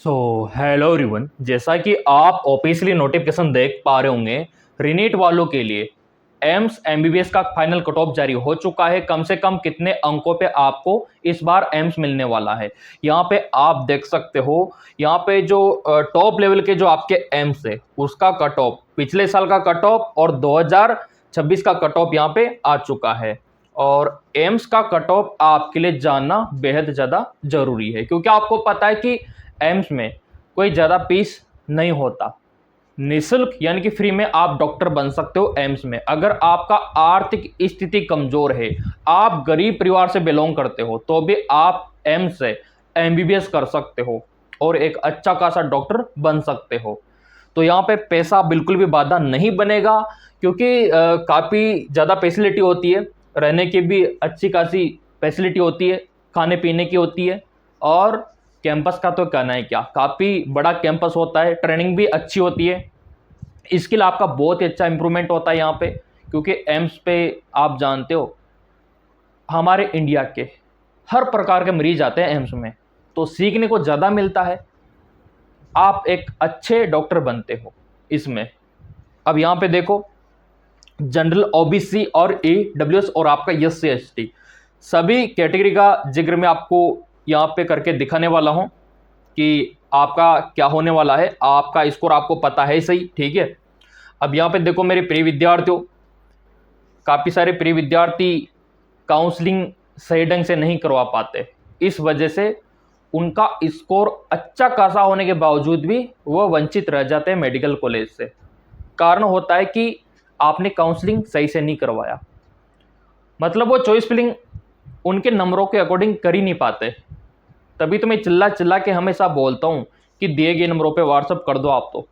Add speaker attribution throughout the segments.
Speaker 1: Hello everyone, जैसा कि आप ऑफिशियली नोटिफिकेशन देख पा रहे होंगे, रीनीट वालों के लिए एम्स एमबीबीएस का फाइनल कट ऑफ जारी हो चुका है। कम से कम कितने अंकों पे आपको इस बार एम्स मिलने वाला है, यहाँ पे आप देख सकते हो। यहाँ पे जो टॉप लेवल के जो आपके एम्स है उसका कट ऑफ, पिछले साल का कट ऑफ और 2026 का कट ऑफ यहाँ पे आ चुका है। और एम्स का कट ऑफ आपके लिए जानना बेहद ज़्यादा जरूरी है, क्योंकि आपको पता है कि एम्स में कोई ज़्यादा फीस नहीं होता। निःशुल्क यानी कि फ्री में आप डॉक्टर बन सकते हो एम्स में। अगर आपका आर्थिक स्थिति कमजोर है, आप गरीब परिवार से बिलोंग करते हो, तो भी आप एम्स से एमबीबीएस कर सकते हो और एक अच्छा खासा डॉक्टर बन सकते हो। तो यहाँ पे पैसा बिल्कुल भी बाधा नहीं बनेगा, क्योंकि काफ़ी ज़्यादा फैसिलिटी होती है, रहने की भी अच्छी खासी फैसिलिटी होती है, खाने पीने की होती है। और कैंपस का तो कहना है क्या, काफ़ी बड़ा कैंपस होता है, ट्रेनिंग भी अच्छी होती है, स्किल आपका बहुत ही अच्छा इंप्रूवमेंट होता है यहाँ पे। क्योंकि एम्स पे आप जानते हो हमारे इंडिया के हर प्रकार के मरीज आते हैं एम्स में, तो सीखने को ज़्यादा मिलता है, आप एक अच्छे डॉक्टर बनते हो इसमें। अब यहाँ पे देखो, जनरल, ओबीसी और ईडब्ल्यूएस और आपका एससी एसटी सभी कैटेगरी का जिक्र मैं आपको यहाँ पे करके दिखाने वाला हूँ कि आपका क्या होने वाला है। आपका स्कोर आपको पता है सही, ठीक है। अब यहाँ पे देखो मेरे प्रिय विद्यार्थियों, काफ़ी सारे प्रिय विद्यार्थी काउंसलिंग सही ढंग से नहीं करवा पाते, इस वजह से उनका स्कोर अच्छा खासा होने के बावजूद भी वो वंचित रह जाते हैं मेडिकल कॉलेज से। कारण होता है कि आपने काउंसलिंग सही से नहीं करवाया, मतलब वो चॉइस फिलिंग उनके नंबरों के अकॉर्डिंग कर ही नहीं पाते। तभी तो मैं चिल्ला चिल्ला के हमेशा बोलता हूँ कि दिए गए नंबरों पे व्हाट्सअप कर दो। आप तो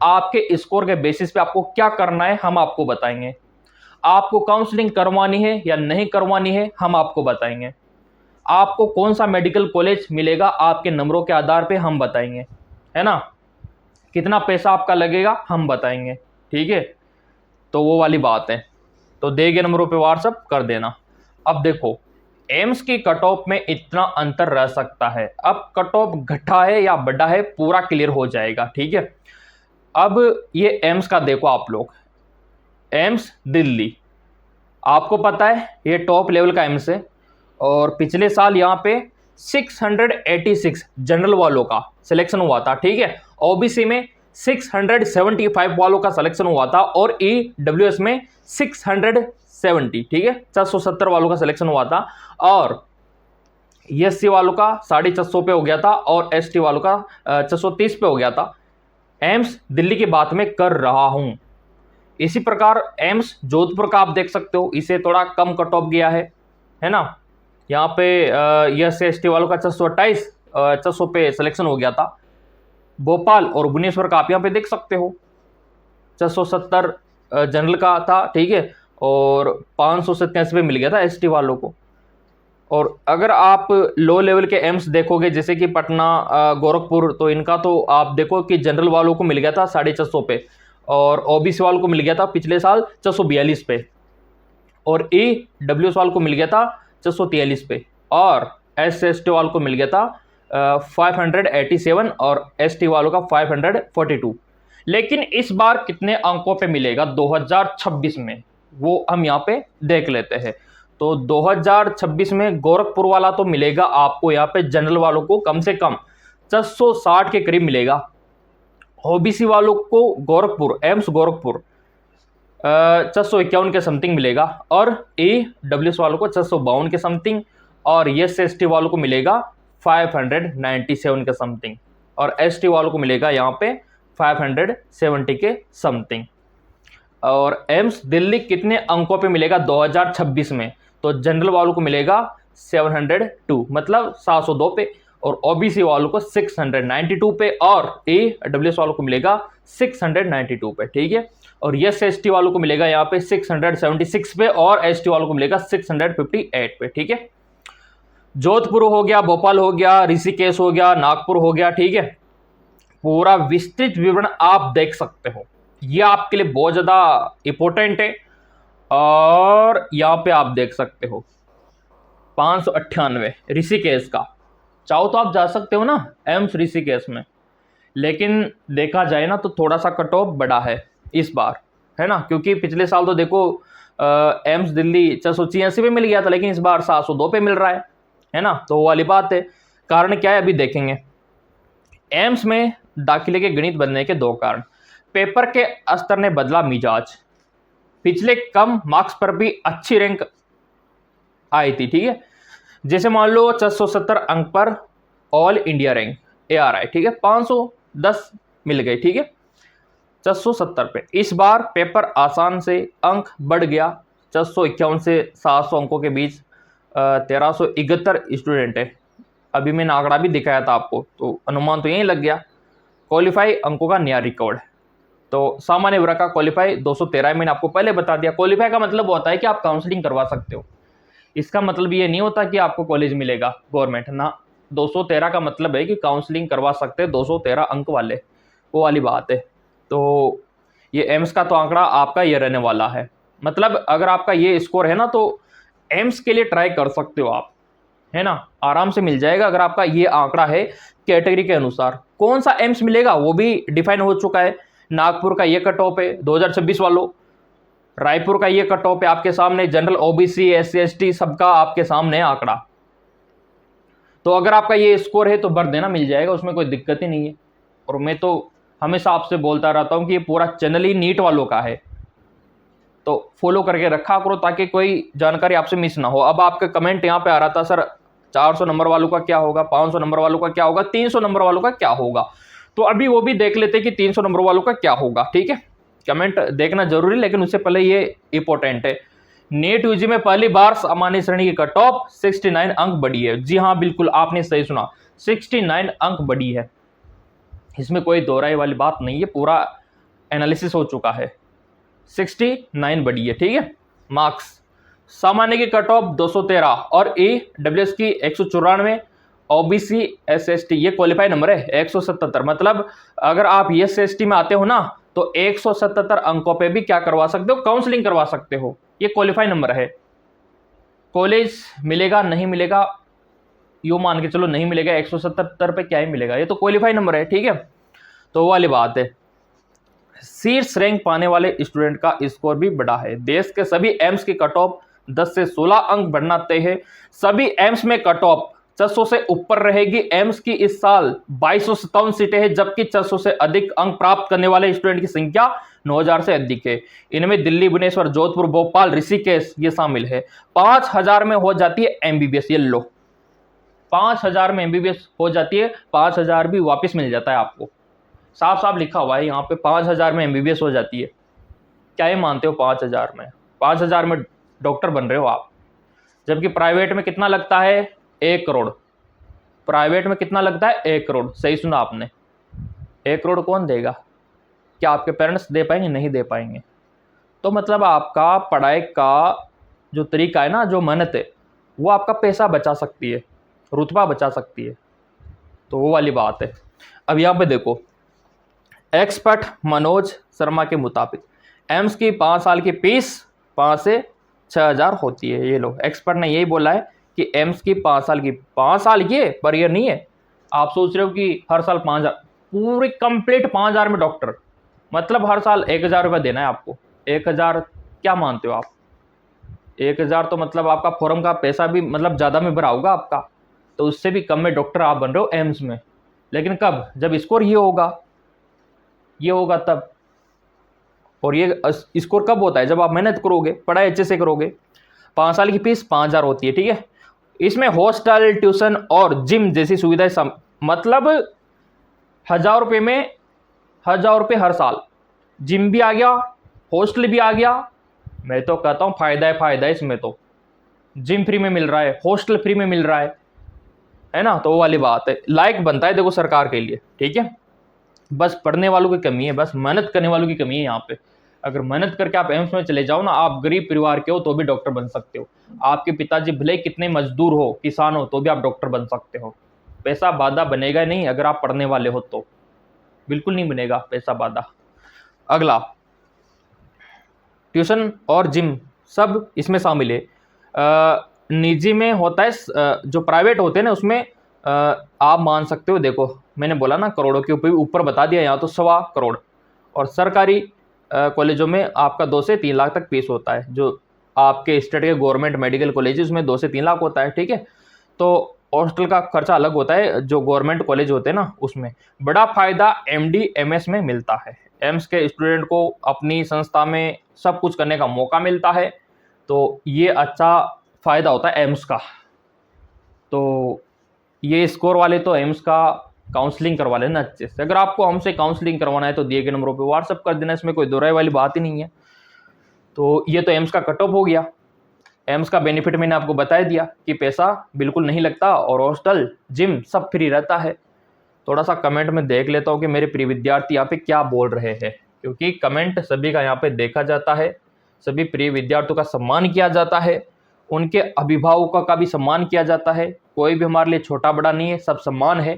Speaker 1: आपके स्कोर के बेसिस पे आपको क्या करना है हम आपको बताएंगे। आपको काउंसलिंग करवानी है या नहीं करवानी है हम आपको बताएंगे। आपको कौन सा मेडिकल कॉलेज मिलेगा आपके नंबरों के आधार पे हम बताएंगे, है ना। कितना पैसा आपका लगेगा हम बताएंगे, ठीक है। तो वो वाली बात है, तो दिए गए नंबरों पे व्हाट्सअप कर देना। अब देखो, एम्स की कट ऑफ में इतना अंतर रह सकता है, अब कट ऑफ घटा है या बढ़ा है पूरा क्लियर हो जाएगा, ठीक है। अब ये एम्स का देखो आप लोग, एम्स दिल्ली आपको पता है ये टॉप लेवल का एम्स है। और पिछले साल यहाँ पे 686 जनरल वालों का सिलेक्शन हुआ था, ठीक है। ओबीसी में 675 वालों का सिलेक्शन हुआ था और ईडब्ल्यूएस में 670, ठीक है, 470 वालों का सिलेक्शन हुआ था। और एससी वालों का 450 पे हो गया था और एसटी वालों का 430 पे हो गया था। एम्स दिल्ली की बात मैं कर रहा हूं। इसी प्रकार एम्स जोधपुर का आप देख सकते हो, इसे थोड़ा कम कट ऑफ गया है ना। यहाँ पे एस एस टी वालों का 428 400 पे सिलेक्शन हो गया था। भोपाल और भुवनेश्वर का आप यहाँ पे देख सकते हो 470 जनरल का था, ठीक है, और 587 पे मिल गया था एसटी वालों को। और अगर आप लो लेवल के एम्स देखोगे जैसे कि पटना, गोरखपुर, तो इनका तो आप देखो कि जनरल वालों को मिल गया था 450 पे और ओबीसी वालों को मिल गया था पिछले साल 442 पे और ईडब्ल्यूएस वालों को मिल गया था 443 पे और एस एस टी वालों को मिल गया था 587 और एस टी वालों का 542। लेकिन इस बार कितने अंकों पे मिलेगा 2026 में, वो हम यहाँ पे देख लेते हैं। तो 2026 में गोरखपुर वाला तो मिलेगा आपको यहाँ पे जनरल वालों को कम से कम 460 के करीब मिलेगा। ओबीसी वालों को गोरखपुर, एम्स गोरखपुर 451 के समथिंग मिलेगा और ईडब्ल्यूएस वालों को 452 के समथिंग और एस एस टी वालों को मिलेगा 597 के समथिंग और एस टी वालों को मिलेगा यहाँ पे 570 के समथिंग। और एम्स दिल्ली कितने अंकों पे मिलेगा 2026 में, तो जनरल वालों को मिलेगा 702 मतलब 702 पे और ओबीसी वालों को 692 पे और ईडब्ल्यूएस वालों को मिलेगा 692 पे, ठीक है। और एस एस टी वालों को मिलेगा यहाँ पे 676 पे और एस टी वालों को मिलेगा 658 पे, ठीक है। जोधपुर हो गया, भोपाल हो गया, ऋषिकेश हो गया, नागपुर हो गया, ठीक है। पूरा विस्तृत विवरण आप देख सकते हो, ये आपके लिए बहुत ज़्यादा इंपॉर्टेंट है। और यहाँ पे आप देख सकते हो 598 ऋषिकेश का, चाहो तो आप जा सकते हो ना एम्स ऋषिकेश में, लेकिन देखा जाए ना तो थोड़ा सा कट ऑफ बड़ा है इस बार, है ना, क्योंकि पिछले साल तो देखो एम्स दिल्ली 686 पे मिल गया था, लेकिन इस बार 702 पे मिल रहा है ना, तो वो वाली बात है। कारण क्या है अभी देखेंगे। एम्स में दाखिले के गणित बनने के दो कारण। पेपर के स्तर ने बदला मिजाज, पिछले कम मार्क्स पर भी अच्छी रैंक आई थी, ठीक है। जैसे मान लो 470 अंक पर ऑल इंडिया रैंक ARI, ठीक है, 510 मिल गए, ठीक है, 470 पे। इस बार पेपर आसान से अंक बढ़ गया, 451 से 700 अंकों के बीच 1371 स्टूडेंट है। अभी मैंने आंकड़ा भी दिखाया था आपको, तो अनुमान तो यही लग गया। क्वालिफाई अंकों का नया रिकॉर्ड। तो सामान्य वर्ग का क्वालिफाई 213 मैंने आपको पहले बता दिया। क्वालिफाई का मतलब होता है कि आप काउंसलिंग करवा सकते हो, इसका मतलब ये नहीं होता कि आपको कॉलेज मिलेगा गवर्नमेंट ना। 213 का मतलब है कि काउंसलिंग करवा सकते हैं 213 अंक वाले, वो वाली बात है। तो ये एम्स का तो आंकड़ा आपका ये रहने वाला है। मतलब अगर आपका ये स्कोर है ना तो एम्स के लिए ट्राई कर सकते हो आप, है ना, आराम से मिल जाएगा अगर आपका ये आंकड़ा है। कैटेगरी के अनुसार कौन सा एम्स मिलेगा वो भी डिफाइन हो चुका है। नागपुर का ये कट ऑफ है 2026 वालों, रायपुर का ये कट ऑफ है आपके सामने, जनरल OBC SC ST सबका आपके सामने आंकड़ा। तो अगर आपका ये स्कोर है तो भर देना, मिल जाएगा, उसमें कोई दिक्कत ही नहीं है। और मैं तो हमेशा आपसे बोलता रहता हूँ कि ये पूरा चैनल ही नीट वालों का है, तो फॉलो करके रखा करो ताकि कोई जानकारी आपसे मिस ना हो। अब आपका कमेंट यहाँ पे आ रहा था सर 400 नंबर वालों का क्या होगा, 500 नंबर वालों का क्या होगा, 300 नंबर वालों का क्या होगा। तो अभी वो भी देख लेते कि 300 नंबर वालों का क्या होगा, ठीक है। कमेंट देखना जरूरी, लेकिन उससे पहले ये इंपॉर्टेंट है। नेट यूजी में पहली बार सामान्य श्रेणी की कट ऑफ 69 अंक बढ़ी है। जी हाँ बिल्कुल आपने सही सुना, 69 अंक बढ़ी है, इसमें कोई दोहराई वाली बात नहीं है, पूरा एनालिसिस हो चुका है। 69 बढ़ी है, ठीक है। मार्क्स सामान्य की कट ऑफ 213 और EWS की 194, OBC SST ये क्वालिफाई नंबर है 177। मतलब अगर आप SST में आते हो ना तो 177 अंकों पे भी क्या करवा सकते हो, काउंसलिंग करवा सकते हो। ये क्वालिफाई नंबर है। कॉलेज मिलेगा नहीं मिलेगा यूं मान के चलो नहीं मिलेगा, 177 पे क्या ही मिलेगा, ये तो क्वालिफाई नंबर है, ठीक है। तो वो वाली बात है। शीर्ष रैंक पाने वाले स्टूडेंट का स्कोर भी बढ़ा है। देश के सभी एम्स की कट ऑफ 10 से 16 अंक बढ़ना तय है। सभी एम्स में कट ऑफ 400 से ऊपर रहेगी। एम्स की इस साल 2257 सीटें हैं, जबकि 400 से अधिक अंक प्राप्त करने वाले स्टूडेंट की संख्या 9000 से अधिक है। इनमें दिल्ली, भुवनेश्वर, जोधपुर, भोपाल, ऋषिकेश ये शामिल है। 5000 में हो जाती है MBBS। ये लो 5000 में MBBS हो जाती है, 5000 भी वापस मिल जाता है आपको। साफ साफ लिखा हुआ है यहाँ पे 5000 में MBBS हो जाती है। क्या ये मानते हो 5000 में? 5000 में डॉक्टर बन रहे हो आप, जबकि प्राइवेट में कितना लगता है 1 करोड़। प्राइवेट में कितना लगता है 1 करोड़। सही सुना आपने, 1 करोड़ कौन देगा? क्या आपके पेरेंट्स दे पाएंगे? नहीं दे पाएंगे। तो मतलब आपका पढ़ाई का जो तरीका है ना, जो मेहनत है, वो आपका पैसा बचा सकती है, रुतबा बचा सकती है। तो वो वाली बात है। अब यहाँ पे देखो, एक्सपर्ट मनोज शर्मा के मुताबिक एम्स की 5 साल की फीस 5 से 6000 होती है। ये लो एक्सपर्ट ने यही बोला है कि एम्स की 5 साल की, 5 साल की है पर ये नहीं है। आप सोच रहे हो कि हर साल 5000, पूरी कंप्लीट 5000 में डॉक्टर, मतलब हर साल 1000 रुपये देना है आपको। 1000 क्या मानते हो आप? 1000 तो मतलब आपका फॉर्म का पैसा भी मतलब ज़्यादा में भरा होगा आपका, तो उससे भी कम में डॉक्टर आप बन रहे हो एम्स में। लेकिन कब? जब स्कोर ये होगा तब। और ये स्कोर कब होता है? जब आप मेहनत करोगे, पढ़ाई अच्छे से करोगे। 5 साल की फीस 5000 होती है, ठीक है। इसमें हॉस्टल, ट्यूशन और जिम जैसी सुविधाएं मतलब 1000 रुपये में 1000 रुपये हर साल, जिम भी आ गया, हॉस्टल भी आ गया। मैं तो कहता हूँ फायदा है इसमें तो। जिम फ्री में मिल रहा है, हॉस्टल फ्री में मिल रहा है ना। तो वो वाली बात है, लायक बनता है देखो सरकार के लिए, ठीक है। बस पढ़ने वालों की कमी है, बस मेहनत करने वालों की कमी है यहाँ पे। अगर मेहनत करके आप एम्स में चले जाओ ना, आप गरीब परिवार के हो तो भी डॉक्टर बन सकते हो। आपके पिताजी भले कितने मजदूर हो, किसान हो, तो भी आप डॉक्टर बन सकते हो। पैसा बाधा बनेगा नहीं अगर आप पढ़ने वाले हो तो, बिल्कुल नहीं बनेगा पैसा बाधा। अगला, ट्यूशन और जिम सब इसमें शामिल है। निजी में होता है, जो प्राइवेट होते हैं ना उसमें आप मान सकते हो, देखो मैंने बोला ना करोड़ों के ऊपर बता दिया, यहाँ तो 1.25 करोड़। और सरकारी कॉलेजों में आपका 2 से 3 लाख तक फीस होता है। जो आपके स्टेट के गवर्नमेंट मेडिकल कॉलेज उसमें 2 से 3 लाख होता है, ठीक है। तो हॉस्टल का खर्चा अलग होता है जो गवर्नमेंट कॉलेज होते हैं ना उसमें। बड़ा फायदा एमडी एमएस में मिलता है। एम्स के स्टूडेंट को अपनी संस्था में सब कुछ करने का मौका मिलता है, तो ये अच्छा फायदा होता है एम्स का। तो ये स्कोर वाले तो एम्स का काउंसलिंग करवा लेना अच्छे से। अगर आपको हमसे काउंसलिंग करवाना है तो दिए गए नंबरों पे व्हाट्सअप कर देना, इसमें कोई दो राय वाली बात ही नहीं है। तो ये तो एम्स का कट ऑफ हो गया। एम्स का बेनिफिट मैंने आपको बता दिया कि पैसा बिल्कुल नहीं लगता और हॉस्टल जिम सब फ्री रहता है। थोड़ा सा कमेंट में देख लेता हूँ कि मेरे प्रिय विद्यार्थी यहाँ पे क्या बोल रहे हैं, क्योंकि कमेंट सभी का यहाँ पे देखा जाता है। सभी प्रिय विद्यार्थियों का सम्मान किया जाता है, उनके अभिभावकों का भी सम्मान किया जाता है। कोई भी हमारे लिए छोटा बड़ा नहीं है, सब सम्मान है।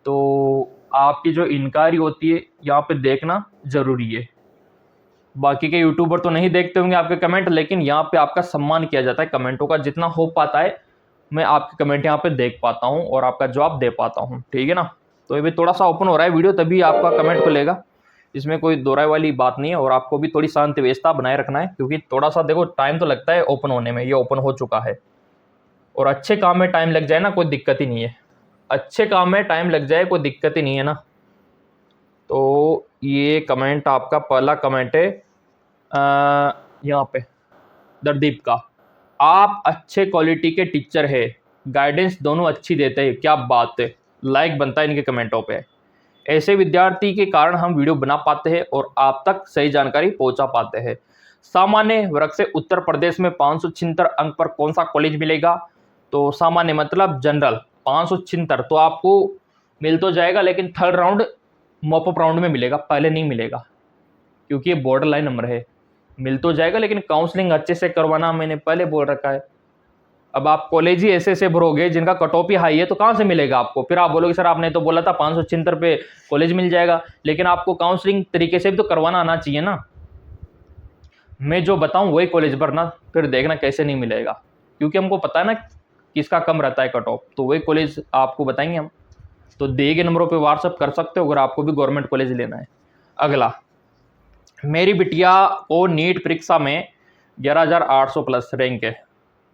Speaker 1: तो आपकी जो इनक्वायरी होती है यहाँ पे देखना ज़रूरी है। बाकी के यूट्यूबर तो नहीं देखते होंगे आपके कमेंट, लेकिन यहाँ पे आपका सम्मान किया जाता है कमेंटों का। जितना हो पाता है मैं आपके कमेंट यहाँ पे देख पाता हूँ और आपका जवाब दे पाता हूँ, ठीक है ना। तो ये भी थोड़ा सा ओपन हो रहा है वीडियो, तभी आपका कमेंट खुलेगा। इसमें कोई दो राय वाली बात नहीं है। और आपको भी थोड़ी शांति व्यवस्था बनाए रखना है, क्योंकि थोड़ा सा देखो टाइम तो लगता है ओपन होने में। ये ओपन हो चुका है, और अच्छे काम में टाइम लग जाए ना कोई दिक्कत ही नहीं है। अच्छे काम में टाइम लग जाए कोई दिक्कत ही नहीं है ना। तो ये कमेंट आपका पहला कमेंट है यहाँ पे दरदीप का। आप अच्छे क्वालिटी के टीचर है, गाइडेंस दोनों अच्छी देते हैं, क्या बात है। लाइक बनता है इनके कमेंटों पे। ऐसे विद्यार्थी के कारण हम वीडियो बना पाते हैं और आप तक सही जानकारी पहुंचा पाते हैं। सामान्य वर्ग से उत्तर प्रदेश में 576 अंक पर कौन सा कॉलेज मिलेगा? तो सामान्य मतलब जनरल 576 तो आपको मिल तो जाएगा, लेकिन थर्ड राउंड मॉपअप राउंड में मिलेगा, पहले नहीं मिलेगा, क्योंकि ये बॉर्डर लाइन नंबर है। मिल तो जाएगा, लेकिन काउंसलिंग अच्छे से करवाना मैंने पहले बोल रखा है। अब आप कॉलेज ही ऐसे भरोगे जिनका कट ऑफ ही हाई है, तो कहाँ से मिलेगा आपको? फिर आप बोलोगे सर आपने तो बोला था 576 पे कॉलेज मिल जाएगा, लेकिन आपको काउंसलिंग तरीके से भी तो करवाना आना चाहिए ना। मैं जो बताऊं वही कॉलेज भरना, फिर देखना कैसे नहीं मिलेगा, क्योंकि हमको पता है ना किसका कम रहता है कट ऑफ, तो वही कॉलेज आपको बताएंगे हम। तो दिए गए नंबरों पे व्हाट्सअप कर सकते हो अगर आपको भी गवर्नमेंट कॉलेज लेना है। अगला, मेरी बिटिया को नीट परीक्षा में 11,800 प्लस रैंक है,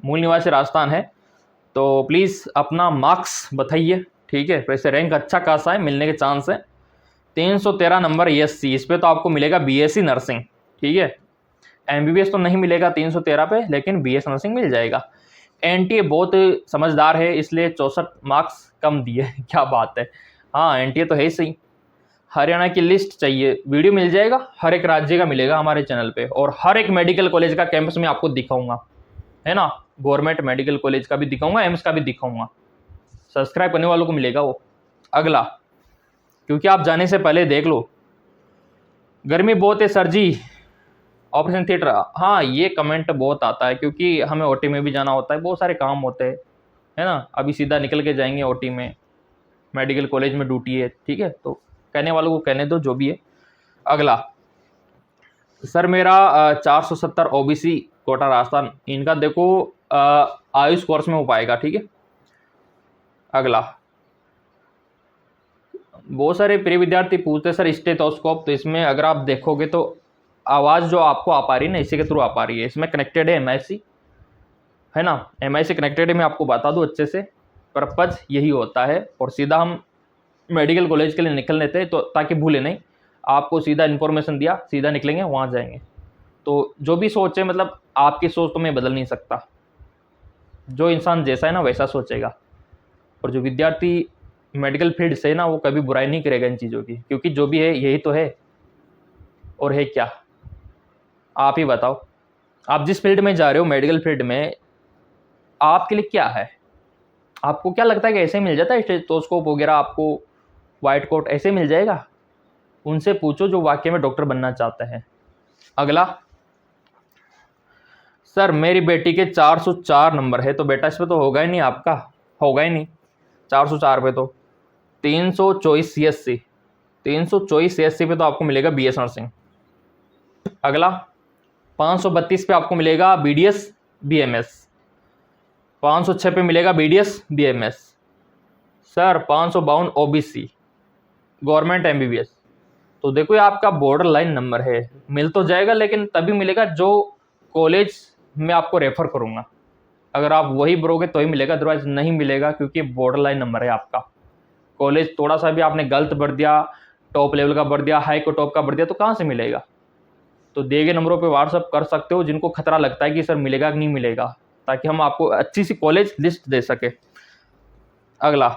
Speaker 1: मूल निवासी राजस्थान है, तो प्लीज़ अपना मार्क्स बताइए, ठीक है। वैसे रैंक अच्छा खासा है, मिलने के चांस है। 313 नंबर ESC, इस पर तो आपको मिलेगा BSc नर्सिंग, ठीक है। MBBS तो नहीं मिलेगा 313 पे, लेकिन BS नर्सिंग मिल जाएगा। NTA बहुत समझदार है, इसलिए 64 मार्क्स कम दिए क्या बात है। हाँ NTA तो है ही सही। हरियाणा की लिस्ट चाहिए, वीडियो मिल जाएगा, हर एक राज्य का मिलेगा हमारे चैनल पे, और हर एक मेडिकल कॉलेज का कैंपस में आपको दिखाऊंगा, है ना। गवर्नमेंट मेडिकल कॉलेज का भी दिखाऊंगा, एम्स का भी दिखाऊंगा। सब्सक्राइब करने वालों को मिलेगा वो। अगला, क्योंकि आप जाने से पहले देख लो, गर्मी बहुत है सर जी, ऑपरेशन थिएटर। हाँ ये कमेंट बहुत आता है, क्योंकि हमें OT में भी जाना होता है, बहुत सारे काम होते हैं, है ना। अभी सीधा निकल के जाएंगे OT में, मेडिकल कॉलेज में ड्यूटी है, ठीक है। तो कहने वालों को कहने दो जो भी है। अगला, सर मेरा 470 OBC कोटा राजस्थान, इनका देखो आयुष कोर्स में हो पाएगा, ठीक है। अगला, बहुत सारे प्रिय विद्यार्थी पूछते हैं सर स्टेथोस्कोप, तो इसमें अगर आप देखोगे तो आवाज़ जो आपको आ पा रही है ना, इसी के थ्रू आ पा रही है। इसमें कनेक्टेड है MIC, है ना। MIC कनेक्टेड है, मैं आपको बता दूं अच्छे से, पर्पज यही होता है। और सीधा हम मेडिकल कॉलेज के लिए निकल लेते हैं, तो ताकि भूले नहीं, आपको सीधा इन्फॉर्मेशन दिया, सीधा निकलेंगे वहाँ जाएंगे। तो जो भी सोच है, मतलब आपकी सोच तो मैं बदल नहीं सकता, जो इंसान जैसा है ना वैसा सोचेगा। और जो विद्यार्थी मेडिकल फील्ड से है ना, वो कभी बुराई नहीं करेगा इन चीज़ों की, क्योंकि जो भी है यही तो है। और है क्या, आप ही बताओ। आप जिस फील्ड में जा रहे हो, मेडिकल फील्ड में, आपके लिए क्या है? आपको क्या लगता है कि ऐसे मिल जाता है स्टेथोस्कोप वगैरह, आपको वाइट कोट ऐसे मिल जाएगा? उनसे पूछो जो वाकई में डॉक्टर बनना चाहते हैं। अगला, सर मेरी बेटी के 404 नंबर है, तो बेटा इस पे तो होगा ही नहीं, आपका होगा ही नहीं 404 पे। तो 324 CSC, 324 CSC पे तो आपको मिलेगा BS नर्सिंग। अगला, 532 पे आपको मिलेगा BDS BMS, 506 पे मिलेगा BDS BMS, sir 552 OBC government MBBS. तो देखो ये आपका बॉर्डर लाइन नंबर है, मिल तो जाएगा लेकिन तभी मिलेगा जो कॉलेज में आपको रेफर करूंगा, अगर आप वही भरोगे तो ही मिलेगा, अदरवाइज नहीं मिलेगा, क्योंकि बॉर्डर लाइन नंबर है आपका। कॉलेज थोड़ा सा भी आपने गलत भर दिया, टॉप लेवल का भर दिया, हाई को टॉप का भर दिया, तो कहाँ से मिलेगा। तो दिए गए नंबरों पे व्हाट्सअप कर सकते हो जिनको खतरा लगता है कि सर मिलेगा कि नहीं मिलेगा, ताकि हम आपको अच्छी सी कॉलेज लिस्ट दे सके। अगला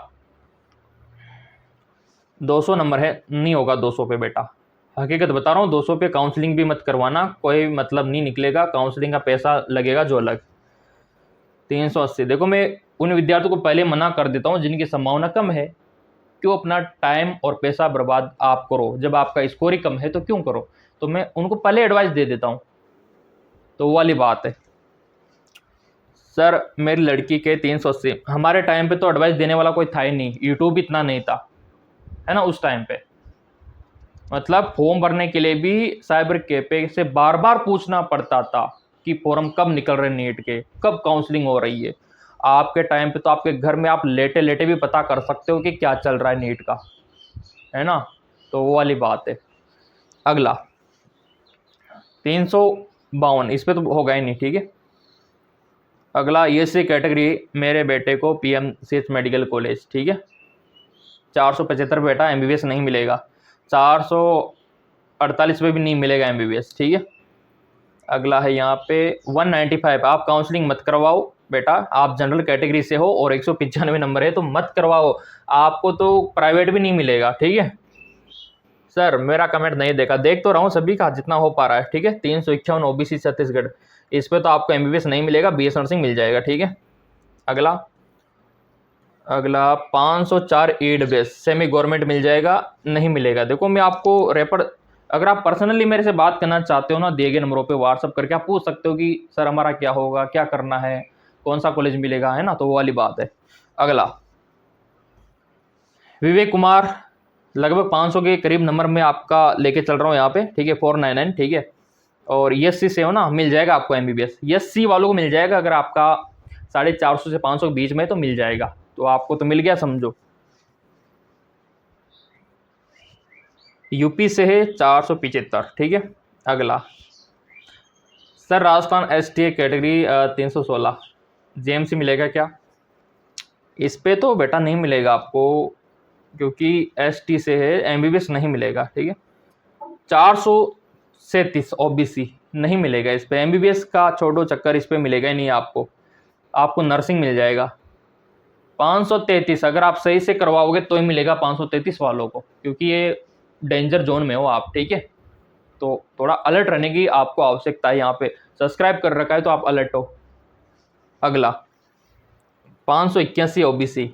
Speaker 1: 200 नंबर है, नहीं होगा 200 पे बेटा, हकीकत बता रहा हूँ। 200 पे काउंसलिंग भी मत करवाना, कोई मतलब नहीं निकलेगा, काउंसलिंग का पैसा लगेगा जो अलग। 380, देखो मैं उन विद्यार्थियों को पहले मना कर देता हूँ जिनकी संभावना कम है, क्यों अपना टाइम और पैसा बर्बाद आप करो, जब आपका स्कोर ही कम है तो क्यों करो, तो मैं उनको पहले एडवाइस दे देता हूँ। तो वो वाली बात है। सर मेरी लड़की के 380, हमारे टाइम पे तो एडवाइस देने वाला कोई था ही नहीं, यूट्यूब इतना नहीं था, है ना उस टाइम पे। मतलब फॉर्म भरने के लिए भी साइबर कैफे से बार बार पूछना पड़ता था कि फॉर्म कब निकल रहे नीट के, कब काउंसलिंग हो रही है। आपके टाइम पे तो आपके घर में आप लेटे लेटे भी पता कर सकते हो कि क्या चल रहा है नीट का, है ना। तो वो वाली बात है। अगला 352, इस पे तो होगा ही नहीं, ठीक है। अगला ईएससी कैटेगरी, मेरे बेटे को पीएमसीएच मेडिकल कॉलेज, ठीक है। 475 बेटा एमबीबीएस नहीं मिलेगा, 448 पे भी नहीं मिलेगा एमबीबीएस, ठीक है। अगला है यहाँ पे 195, आप काउंसलिंग मत करवाओ बेटा, आप जनरल कैटेगरी से हो और 195 नंबर है तो मत करवाओ, आपको तो प्राइवेट भी नहीं मिलेगा, ठीक है। सर मेरा कमेंट नहीं देखा, देख तो रहा हूँ सभी का जितना हो पा रहा है, ठीक है। 351 ओबीसी छत्तीसगढ़, इस पे तो आपको एमबीबीएस नहीं मिलेगा, बीएस नर्सिंग मिल जाएगा, ठीक है। अगला 504 एड बेस सेमी गवर्नमेंट मिल जाएगा, नहीं मिलेगा। देखो मैं आपको रेफर, अगर आप पर्सनली मेरे से बात करना चाहते हो ना, दिए गए नंबरों पे व्हाट्सअप करके आप पूछ सकते हो कि सर हमारा क्या होगा, क्या करना है, कौन सा कॉलेज मिलेगा, है ना, तो वो वाली बात है। अगला विवेक कुमार, लगभग 500 के करीब नंबर में आपका लेके चल रहा हूँ यहाँ पे, ठीक है। 499, ठीक है। और एससी से हो ना, मिल जाएगा आपको एमबीबीएस, एससी वालों को मिल जाएगा, अगर आपका 450 से 500 के बीच में तो मिल जाएगा, तो आपको तो मिल गया समझो। यूपी से है 475, ठीक है। अगला sir Rajasthan STA category 316 JMC मिलेगा क्या, इस पे तो बेटा नहीं मिलेगा आपको, क्योंकि एसटी से है, एमबीबीएस नहीं मिलेगा, ठीक है। 437 ओबीसी नहीं मिलेगा, इस पे एमबीबीएस का छोड़ो चक्कर, इस पे मिलेगा ही नहीं आपको, आपको नर्सिंग मिल जाएगा। 533 अगर आप सही से करवाओगे तो ही मिलेगा 533 वालों को, क्योंकि ये डेंजर जोन में हो आप, ठीक है। तो थोड़ा अलर्ट रहने की आपको आवश्यकता है, यहाँ पे सब्सक्राइब कर रखा है तो आप अलर्ट हो। अगला 581 ओबीसी,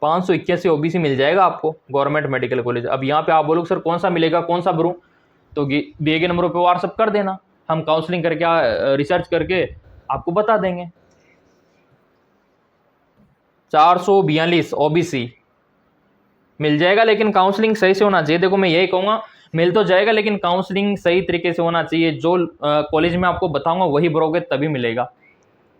Speaker 1: 581 ओबीसी मिल जाएगा आपको गवर्नमेंट मेडिकल कॉलेज। अब यहाँ पे आप बोलोगे सर कौन सा मिलेगा, कौन सा भरूं, तो दिए गए नंबरों पे व्हाट्सअप कर देना, हम काउंसलिंग करके रिसर्च करके आपको बता देंगे। 442 ओबीसी मिल जाएगा, लेकिन काउंसलिंग सही से होना चाहिए। देखो मैं यही कहूँगा, मिल तो जाएगा लेकिन काउंसलिंग सही तरीके से होना चाहिए, जो कॉलेज में आपको बताऊंगा वही भरोगे तभी मिलेगा,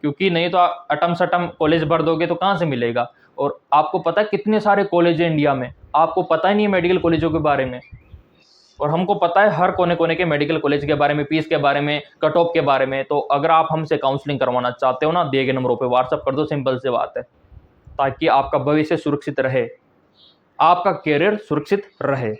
Speaker 1: क्योंकि नहीं तो अटम सटम कॉलेज भर दोगे तो कहाँ से मिलेगा। और आपको पता है कितने सारे कॉलेज हैं इंडिया में, आपको पता ही नहीं है मेडिकल कॉलेजों के बारे में, और हमको पता है हर कोने कोने के मेडिकल कॉलेज के बारे में, फीस के बारे में, कट ऑफ के बारे में। तो अगर आप हमसे काउंसलिंग करवाना चाहते हो ना, दिए गए नंबरों पर व्हाट्सअप कर दो, सिंपल से बात है, ताकि आपका भविष्य सुरक्षित रहे, आपका करियर सुरक्षित रहे।